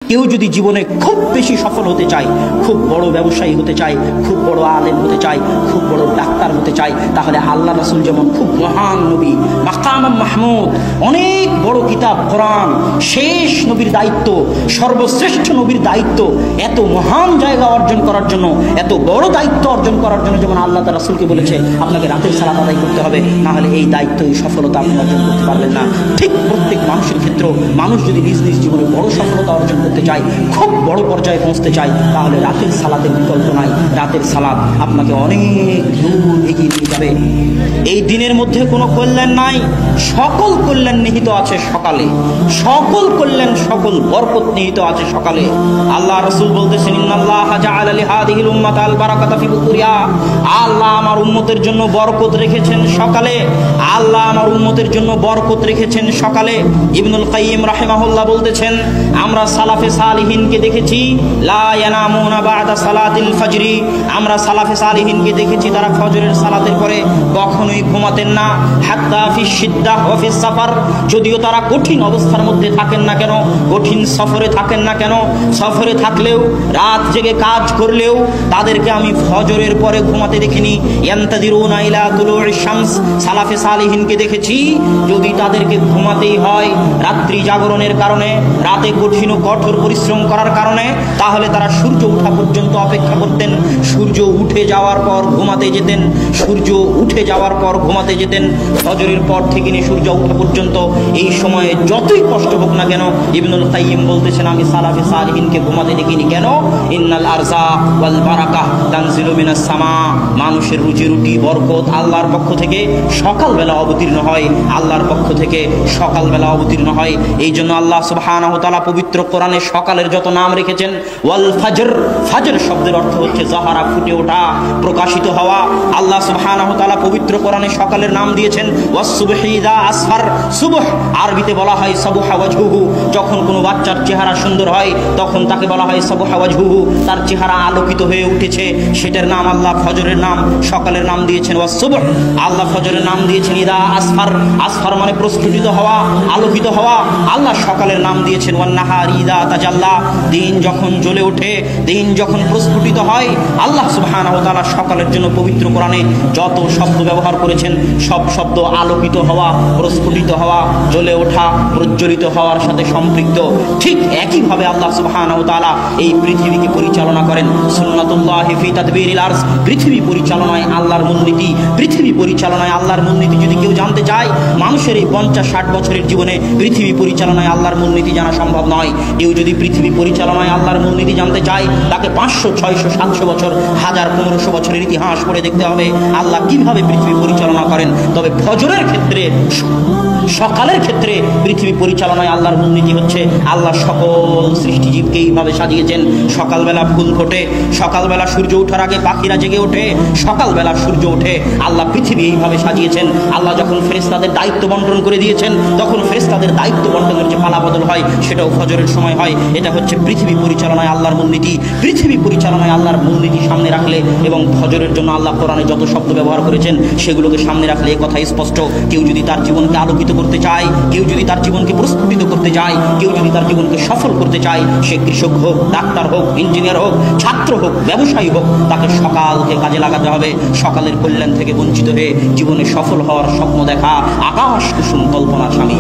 কেউ যদি জীবনে খুব বেশি সফল হতে চায়, খুব বড় ব্যবসায়ী হতে চায়, খুব বড় আলেম হতে চায়, খুব বড় ডাক্তার হতে চায়, তাহলে আল্লাহ রাসূল যেমন খুব মহান নবী, মাকাম মাহমুদ, অনেক বড় কিতাব কোরআন, শেষ নবীর দায়িত্ব, সর্বশ্রেষ্ঠ নবীর দায়িত্ব, এত মহান জায়গা অর্জন করার জন্য, এত বড় দায়িত্ব অর্জন করার জন্য যেমন আল্লাহ তাআলা রাসূলকে বলেছে আপনাকে রাতের সালাত আদায় করতে হবে, না হলে এই দায়িত্ব, এই সফলতা আপনি অর্জন করতে পারবেন না। ঠিক প্রত্যেক মানুষের ক্ষেত্রে মানুষ যদি নিজ নিজ জীবনে বড় সফলতা অর্জন করতে চায়, খুব বড় পর্যায়ে পৌঁছতে চায়, তাহলে রাতের সালাতের বিকল্প নাই। রাতের সালাত আপনাকে অনেক দূর এগিয়ে নিয়ে যাবে। এই দিনের মধ্যে কোনো কল্যাণ নাই, সকল কল্যাণ নিহিত আছে সকালে, সকল কল্যাণ, সকল বরকত নিহিত আছে সকালে। আল্লাহ রাসূল বলতেছেন ইন্নাল্লাহা জাআলা লিহাদিহিল উম্মাতা আল বারাকাতা ফি বুকুরিয়া, আল্লাহ আমার উম্মতের জন্য বরকত রেখেছেন সকালে, আল্লাহ আমার উম্মতের জন্য বরকত রেখেছেন সকালে। ইবনুল কাইয়িম রাহিমাহুল্লাহ বলতেছেন আমরা সালাফে সালিহিনকে দেখেছি লা ইয়ানামুনা বা'দা সালাতিল ফজরি, আমরা সালাফে সালিহিনকে দেখেছি তারা ফজরের সালাতের পরে কখনোই ঘুমাতেন না। হাত্তা ফি শিদ্দাহ ওয়া ফিস সাফার, যদিও তারা কঠিন অবস্থার মধ্যে থাকেন না কেন, কঠিন সফরে থাকেন না কেন, সফরে থাকলেও রাত জেগে কাজ করলেও তাদেরকে আমি ফজরের পরে ঘুমাতে দেখিনি। ইয়ান্তাদিরুনা ইলা তুলুইশ শামস, সালাফে সালিহিনকে দেখেছি যদি তাদেরকে ঘুমাতেই হয় রাত্রি জাগরণের কারণে, রাতে কঠিন ও কঠোর পরিশ্রম করার কারণে, তাহলে তারা সূর্য ওঠা পর্যন্ত অপেক্ষা করতেন, সূর্য উঠে যাওয়ার পর ঘুমাতে যেতেন, সূর্য উঠে যাওয়ার পর ঘুমাতে যেতেন। ফজরের পর থেকে নিয়ে সূর্য ওঠা পর্যন্ত এই সময়ে যতই কষ্ট হোক না কেন, ইবনুল কাইয়িম বলতেছেন আমি সালাফে সালিহিনকে ঘুমাতে দেখিনি কেন। ইন্নাল আরযাক ওয়াল বারাকাহ তানজিলু মিনাস সামা, মানুষের রুজি রুটি বরকত আল্লাহর পক্ষ থেকে সকালবেলা অবতীর্ণ হয়, আল্লাহর পক্ষ থেকে সকালবেলা অবতীর্ণ হয়। এই জন্য আল্লাহ সুবহানাহু ওয়া তাআলা পবিত্র কোরআনে সকালের যত নাম রেখেছেন, ওয়াল ফজর, ফজর শব্দের অর্থ হচ্ছে যাহারা, ফুটে ওঠা, প্রকাশিত হওয়া। আল্লাহ সুবহানাহু ওয়া তাআলা পবিত্র কোরআনে সকালের নাম দিয়েছেন ওয়াস সুবহি ইযা আসফার, সুবহ আরবিতে বলা হয় সাবহা ওয়াজহুহু, যখন কোনো বাচ্চার চেহারা সুন্দর হয় তখন তাকে বলা হয় সাবহা ওয়াজহুহু, তার চেহারা আলোকিত হয়ে উঠেছে, সেটার নাম আল্লাহ ফজরের নাম, সকালের নাম দিয়েছেন ওয়াস সুবহ। আল্লাহ ফজরের নাম দিয়েছেন ইযা আসফার, আসফার মানে প্রস্ফুটিত হওয়া, আলোকিত হওয়া। আল্লাহ সকালের নাম দিয়েছেন ওয়ান নাহারি ইযা তাজাল্লা, দিন যখন জ্বলে ওঠে, দিন যখন প্রস্ফুটিত হয়। আল্লাহ সুবহানাহু ওয়া তাআলা সকালের জন্য পবিত্র কোরআনে যত শব্দ ব্যবহার করেছেন সব শব্দ আলোকিত হওয়া, প্রস্ফুটিত হওয়া, জ্বলে ওঠা, প্রজ্বলিত হওয়ার সাথে সম্পৃক্ত। ঠিক একইভাবে আল্লাহ সুবহানাহু ওয়া তাআলা এই পৃথিবীকে পরিচালনা করেন। সুন্নাতুল্লাহি ফি তাদবিরিল আরশ, পৃথিবী পরিচালনায় আল্লাহর মূলনীতি, পৃথিবী পরিচালনায় আল্লাহর মূলনীতি যদি কেউ জানতে চায়, মানুষের এই 50-60 বছরের জীবনে পৃথিবী পরিচালনায় আল্লাহর মূলনীতি জানা সম্ভব নয়। কেউ যদি পৃথিবী পরিচালনায় আল্লাহর মূলনীতি জানতে চায়, তাকে 500, 600, 700 বছর, 1000, 1500 বছরের ইতিহাস পড়ে দেখতে হবে আল্লাহ কিভাবে পৃথিবী পরিচালনা করেন। তবে ফজরের ক্ষেত্রে, সকালের ক্ষেত্রে পৃথিবী পরিচালনায় আল্লাহর মূলনীতি হচ্ছে আল্লাহ সকল সৃষ্টিজীবকে এইভাবে সাজিয়েছেন। সকালবেলা ফুল ফোটে, সকালবেলা সূর্য ওঠার আগে পাখিরা জেগে ওঠে, সকালবেলা সূর্য ওঠে, আল্লাহ পৃথিবী এইভাবে সাজিয়েছেন। আল্লাহ যখন ফেরেশতাদের দায়িত্ব বন্টন করে দিয়েছেন, তখন ফেরেশতাদের দায়িত্ব বন্টনের যে পালা বদল হয় সেটাও ফজরের সময় হয়। এটা হচ্ছে পৃথিবী পরিচালনায় আল্লাহর মূলনীতি। পৃথিবী পরিচালনায় আল্লাহর মূলনীতি সামনে রাখলে এবং ফজরের জন্য আল্লাহ কোরআনে যত শব্দ ব্যবহার করেছেন সেগুলোকে সামনে রাখলে কথা স্পষ্ট। কেউ যদি তার জীবনকে আলোকিত করতে চায়, কেউ যদি তার জীবনকে প্রস্ফুটিত করতে চায়, কেউ যদি তার জীবনকে সফল করতে চায়, সে কৃষক হোক, ডাক্তার হোক, ইঞ্জিনিয়ার হোক, ছাত্র হোক, ব্যবসায়ী হোক, তাকে সকালকে কাজে লাগাতে হবে। সকালের কল্যাণ থেকে বঞ্চিত হয়ে জীবনে সফল হওয়ার স্বপ্ন দেখা আকাশ কুসুম কল্পনা স্বামী।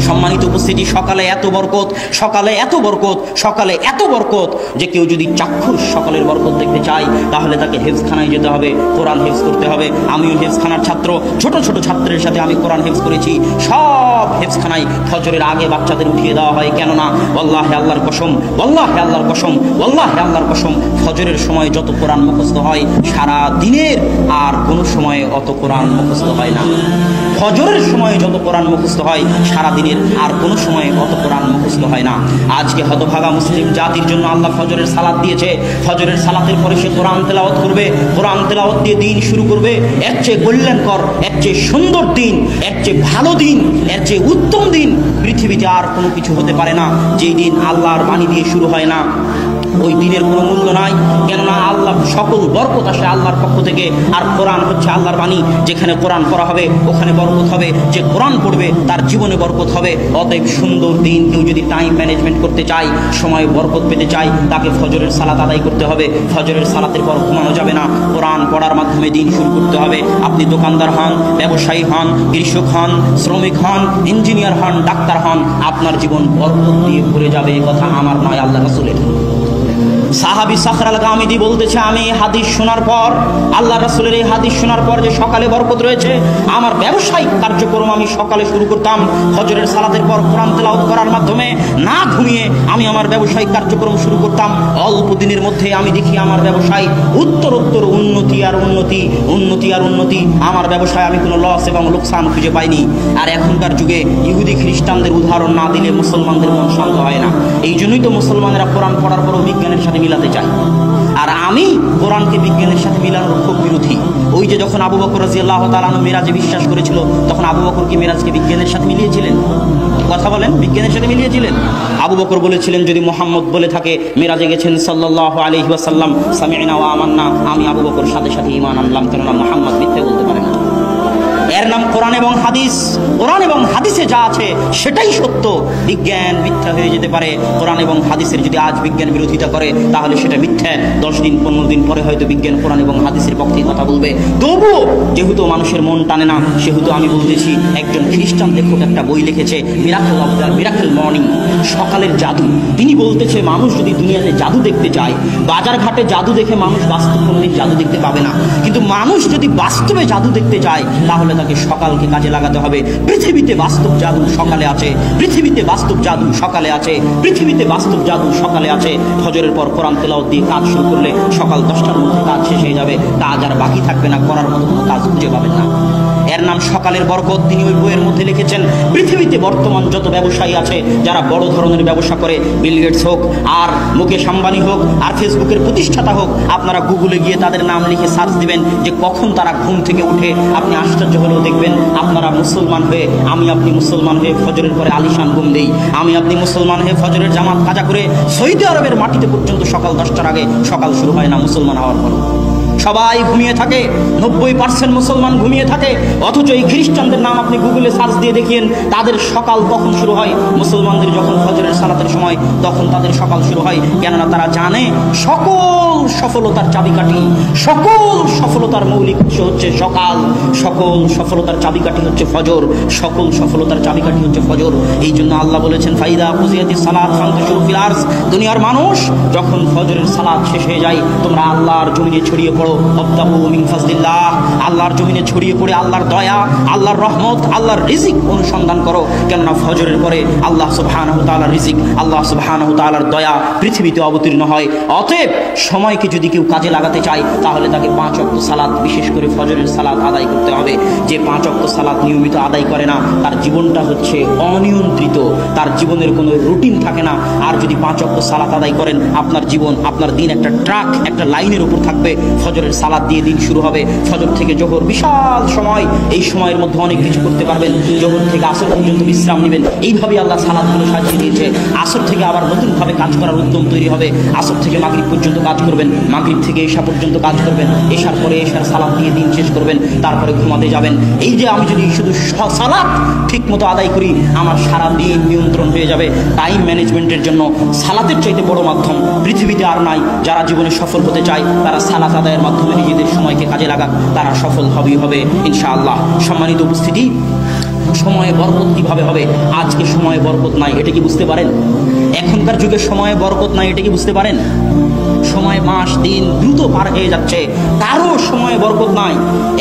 সম্মানিত উপস্থিতি, সকালে এত বরকত, সকালে এত বরকত, সকালে এত বরকত যে কেউ যদি চাক্ষুষ সকালের বরকত দেখতে চায় তাহলে তাকে হেফজখানায় যেতে হবে, কোরআন হেফজ করতে হবে। আমিও হেফজখানার ছাত্র, ছোট ছোট ছাত্রের সাথে আমি কোরআন হেফজ করেছি। সব হেফজখানায় ফজরের আগে বাচ্চাদের উঠিয়ে দেওয়া হয়, কেননা ওয়াল্লাহি আল্লাহর কসম, ওয়াল্লাহি আল্লাহর কসম, ওয়াল্লাহি আল্লাহর কসম, ফজরের সময় যত কোরআন মুখস্থ হয় সারা দিনের আর কোনো সময়ে অত কোরআন মুখস্থ হয় না। ফজরের সময় যত কোরআন মুখস্থ হয় সারা দিনের আর কোনো সময় অত কোরআন মুখস্থ হয় না। আজকে হতভাগা মুসলিম জাতির জন্য আল্লাহ ফজরের সালাত দিয়েছে। ফজরের সালাতের পরে সে কোরআন তেলাওয়াত করবে, কোরআন তেলাওয়াত দিয়ে দিন শুরু করবে। এর চেয়ে কল্যাণকর, এর চেয়ে সুন্দর দিন, এর চেয়ে ভালো দিন, এর চেয়ে উত্তম দিন পৃথিবীতে আর কোনো কিছু হতে পারে না। যেই দিন আল্লাহর বাণী দিয়ে শুরু হয় না, ওই দিনের কোনো মূল্য নাই। কেননা আল্লাহ সকল বরকত আসে আল্লাহর পক্ষ থেকে, আর কোরআন হচ্ছে আল্লাহর বাণী। যেখানে কোরআন পড়া হবে ওখানে বরকত হবে, যে কোরআন পড়বে তার জীবনে বরকত হবে। অতএব সুন্দর দিন কেউ যদি টাইম ম্যানেজমেন্ট করতে চায়, সময় বরকত পেতে চায়, তাকে ফজরের সালাত আদায় করতে হবে। ফজরের সালাতের পর ঘুমানো যাবে না, কোরআন পড়ার মাধ্যমে দিন শুরু করতে হবে। আপনি দোকানদার হন, ব্যবসায়ী হন, কৃষক হন, শ্রমিক হন, ইঞ্জিনিয়ার হন, ডাক্তার হন, আপনার জীবন বরকত দিয়ে ভরে যাবে। এ কথা আমার নয়, আল্লাহ রাসূলের। সাহাবী সাখর আল গামিদি বলতেছে, আমি হাদিস শোনার পর, আল্লাহ রাসূলের এই হাদিস শোনার পর যে সকালে বরকত রয়েছে, আমার ব্যবসায়িক কার্যক্রম আমি সকালে শুরু করতাম ফজরের সালাতের পর কোরআন তেলাওয়াত করার মাধ্যমে। না ঘুমিয়ে আমি আমার ব্যবসায়িক কার্যক্রম শুরু করতাম। অল্প দিনের মধ্যে আমি দেখি আমার ব্যবসায় উত্তরোত্তর উন্নতি আর উন্নতি, উন্নতি আর উন্নতি। আমার ব্যবসায় আমি কোনো লস এবং লোকসান খুঁজে পাইনি। আর এখনকার যুগে ইহুদি খ্রিস্টানদের উদাহরণ না দিলে মুসলমানদের মন শান্ত হয় না। এই জন্যই তো মুসলমানেরা কোরআন পড়ার পরও বিজ্ঞানের সাথে মিলাতে চায়। আর আমি কোরআনকে বিজ্ঞানের সাথে মিলানোর খুব বিরোধী। ওই যে যখন আবু বকর রাদিয়াল্লাহু তাআলা আনহু মিরাজে বিশ্বাস করেছিল, তখন আবু বকর কি মিরাজকে বিজ্ঞানের সাথে মিলিয়েছিলেন? কথা বলেন, বিজ্ঞানের সাথে মিলিয়েছিলেন? আবু বকর বলেছিলেন, যদি মুহাম্মদ বলে থাকে মিরাজে গেছেন সাল্লাল্লাহু আলাইহি ওয়াসাল্লাম, সামি'না ওয়া আমান্না, আমি আবু বকর সাথে সাথে ঈমান আনলাম, কেননা মুহাম্মদ মিথ্যা বলতে পারে না। এর নাম কোরআন এবং হাদিস। কোরআন এবং হাদিসে যা আছে সেটাই সত্য। বিজ্ঞান মিথ্যা হয়ে যেতে পারে। কোরআন এবং হাদিসের যদি আজ বিজ্ঞান বিরোধিতা করে তাহলে সেটা মিথ্যা। 10 দিন 15 দিন পরে হয়তো বিজ্ঞান কোরআন এবং হাদিসের পক্ষে কথা বলবে। তবুও যেহেতু মানুষের মন টানে না, সেহেতু আমি বলতেছি, একজন খ্রিস্টান লেখক একটা বই লিখেছে, miracle of the miracle morning, সকালের জাদু। তিনি বলতেছে, মানুষ যদি দুনিয়াতে জাদু দেখতে চায়, বাজার ঘাটে জাদু দেখে মানুষ বাস্তব কোনোদিন জাদু দেখতে পাবে না। কিন্তু মানুষ যদি বাস্তবে জাদু দেখতে চায় তাহলে তাকে সকালকে কাজে লাগাতে হবে। পৃথিবীতে বাস্তব জাদু সকালে আছে, পৃথিবীতে বাস্তব জাদু সকালে আছে, পৃথিবীতে বাস্তব জাদু সকালে আছে। ফজরের পর কোরআন তেলাওয়াত দিয়ে কাজ শুরু করলে সকাল 10টার মধ্যে কাজ শেষ হয়ে যাবে। কাজ আর বাকি থাকবে না, করার মতো কোনো কাজ খুঁজে পাবেন না। এর নাম সকালের বরকত। তিনি ওই বইয়ের মধ্যে লিখেছেন, পৃথিবীতে বর্তমান যত ব্যবসায়ী আছে, যারা বড় ধরনের ব্যবসা করে, বিল গেটস হোক আর মুকেশ আম্বানি হোক আর ফেসবুকের প্রতিষ্ঠাতা হোক, আপনারা গুগলে গিয়ে তাদের নাম লিখে সার্চ দিবেন যে কখন তারা ঘুম থেকে উঠে। আপনি আশ্চর্য হলেও দেখবেন, আপনারা মুসলমান হয়ে, আমি আপনি মুসলমান হয়ে ফজরের পরে আলিশান ঘুম দেই। আমি আপনি মুসলমান হয়ে ফজরের জামাত কাজা করে সৌদি আরবের মাটিতে পর্যন্ত সকাল 10টার আগে সকাল শুরু হয় না মুসলমান হওয়ার পর। সবাই ঘুমিয়ে থাকে, 90% মুসলমান ঘুমিয়ে থাকে। অথচ এই খ্রিস্টানদের নাম আপনি গুগলে সার্চ দিয়ে দেখিয়েন, তাদের সকাল কখন শুরু হয়? মুসলমানদের যখন ফজরের সালাতের সময়, তখন তাদের সকাল শুরু হয়। কেননা তারা জানে সকল সফলতার চাবিকাঠি, সকল সফলতার মৌলিক উৎস হচ্ছে সকাল, সকল সফলতার চাবিকাঠি হচ্ছে ফজর, সকল সফলতার চাবিকাঠি হচ্ছে ফজর। এই জন্য আল্লাহ বলেছেন, ফাইদা কুজিয়াতিস সালাত ফান্তাশিরু ফিল আরজ। দুনিয়ার মানুষ যখন ফজরের সালাত শেষ হয়ে যায়, তোমরা আল্লাহর জমিনে ছড়িয়ে পড়ো। ওয়াবতাগু মিন ফাজলিল্লাহ, আল্লাহর জমিনে ছড়িয়ে পড়ে আল্লাহর দয়া, আল্লাহর রহমত, আল্লাহর রিজিক অনুসন্ধান করো। কেননা ফজরের পরে আল্লাহ সুবহানাহু ওয়া তাআলার রিজিক, আল্লাহ সুবহানাহু ওয়া তাআলার দয়া পৃথিবীতে অবতীর্ণ হয়। অতএব সময়কে যদি কেউ কাজে লাগাতে চায় তাহলে তাকে 5 ওয়াক্ত সালাত, বিশেষ করে ফজরের সালাত আদায় করতে হবে। যে 5 ওয়াক্ত সালাত নিয়মিত আদায় করে না, তার জীবনটা হচ্ছে অনিয়ন্ত্রিত, তার জীবনের কোনো রুটিন থাকে না। আর যদি 5 ওয়াক্ত সালাত আদায় করেন, আপনার জীবন, আপনার দিন একটা ট্রাক, একটা লাইনের উপর থাকবে। ফজরের সালাত দিয়ে দিন শুরু হবে। ফজর থেকে জোহর বিশাল সময়, এই সময়ের মধ্যে অনেক কিছু করতে পারবেন। জোহর থেকে আসর পর্যন্ত বিশ্রাম নেবেন। এইভাবে আল্লাহ সালাতগুলো সাজিয়ে দিয়েছে। আসর থেকে আবার নতুনভাবে কাজ করার উদ্যম তৈরি হবে। আসর থেকে মাগরিব পর্যন্ত কাজ করবেন, মাগরিব থেকে এশা পর্যন্ত কাজ করবেন, এশার পরে এশার সালাত দিয়ে দিন শেষ করবেন, তারপরে ঘুমাতে যাবেন। এই যে আমি যদি শুধু সালাত ঠিক মতো আদায় করি, আমার সারা দিন নিয়ন্ত্রণ হয়ে যাবে। টাইম ম্যানেজমেন্টের জন্য সালাতের চাইতে বড় মাধ্যম পৃথিবীতে আর নাই। যারা জীবনে সফল হতে চায় তারা সালাত আদায়ের মাধ্যমে নিজেদের সময়কে কাজে লাগাক, তারা সফল হবে ইনশাআল্লাহ। সম্মানিত উপস্থিতি, সময়ে বরকত কিভাবে হবে? আজকে সময়ে বরকত নাই, এটা কি বুঝতে পারেন? এখনকার যুগে সময়ে বরকত নাই, এটা কি বুঝতে পারেন? সময়, মাস, দিন দ্রুত পার হয়ে যাচ্ছে, কারো সময়ে বরকত নাই।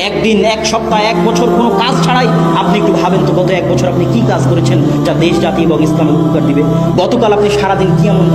একদিন, এক সপ্তাহ, এক বছর কোনো কাজ ছাড়াই আপনি একটু ভাবেন তো, গত 1 বছর আপনি কি কাজ করেছেন যা দেশ, জাতি এবং ইসলামের উপকার দিবে? গতকাল আপনি সারাদিন কি এমন